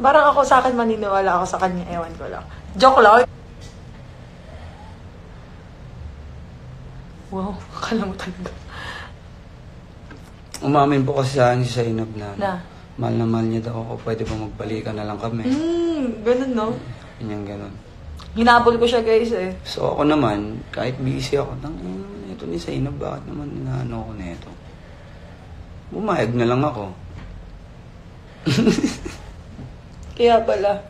Parang ako sa akin maniniwala ako sa kanya, ewan ko lang. Joke lang. Wow, akala mo talaga. Umamin po kasi sa akin si Zainab na Na mahal niya daw ako. Pwede ba magbalikan na lang kami? Ganun, no? Ganyan. Hinabol ko siya, guys, eh. So ako naman, kahit busy ako, ito ni Zainab, bakit naman inaano ko na ito? Bumayag na lang ako. Kaya pala,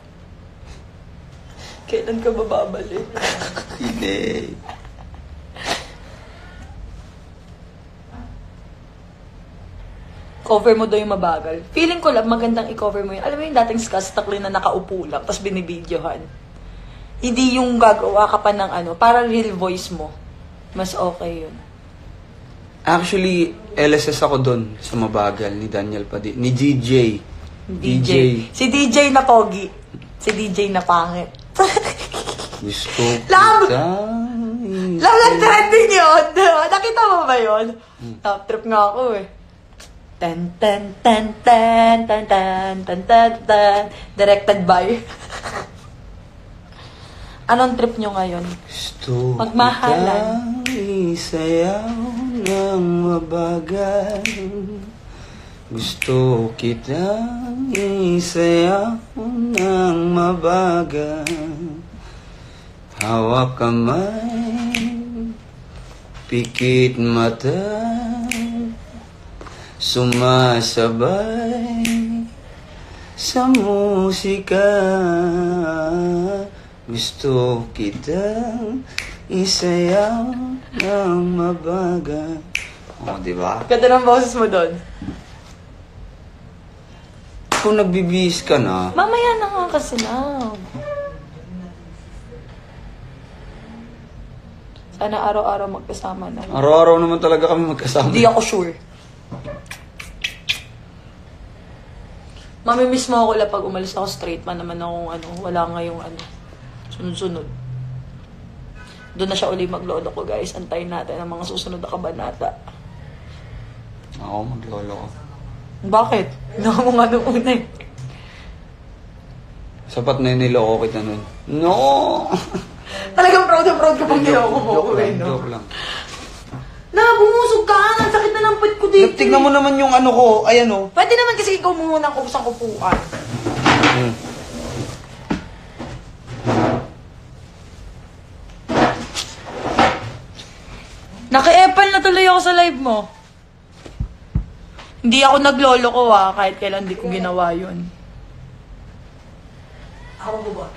kailan ka bababalik? Hindi. Cover mo daw yung mabagal. Feeling ko lang magandang i-cover mo yun. Alam mo yung dating skastakli na nakaupo lang, tapos binibidyohan. Hindi yung gagawa ka pa ng ano, para real voice mo. Mas okay yun. Actually, LSS ako doon sa mabagal ni Daniel Padilla. Ni DJ. DJ. Si DJ na pogi. Si DJ na pangit. Gusto Love! kita. Lang trending yun. Nakita mo ba yun? Top trip nga ako eh. Tan tan tan tan tan tan tan tan tan. Directed by. Anong trip nyo ngayon? Gusto Magmahalan. kitang isayaw ng mabagal. Gusto kitang isayaw ng mabagal. Hawak kamay, pikit mata, sumasabay sa musika. Gusto kitang isayaw ng mabagal. O, diba? Ganda ng boses mo doon. Kung nagbibihis ka na, Mamaya na nga kasi na. Sana araw-araw magkasama na. araw-araw naman talaga kami magkasama. Hindi ako sure. Mamimiss mo ako lang pag umalis ako straight man naman akong ano, wala ngayong ano, sunod-sunod. Doon na siya uli maglolo ko, guys. Antayin natin ang mga susunod na kabanata. Ako, maglolo ko. Bakit? Hindi mo nga nung una eh. Sapat na yung niloko kita nun. No! Talagang proud na proud ka pang niloko mo. Joke lang, no? joke lang. Na, bumusog ka! Ang sakit na ng pit ko dito. Tignan mo naman yung ano ko, ayan o. Pwede naman kasi ikaw muna ang kusang kupuan. Naki-epal na tuloy ako sa live mo. Hindi ako naglolo ko kahit kailan di ko ginawa yun. Ako ba?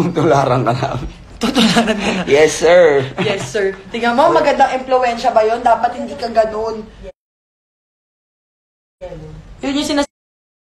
Magtularan ka namin. Tutularan ka na. Yes, sir. Yes, sir. Tingnan mo, magandang impluensya ba yun? Dapat hindi ka ganun. Yun yung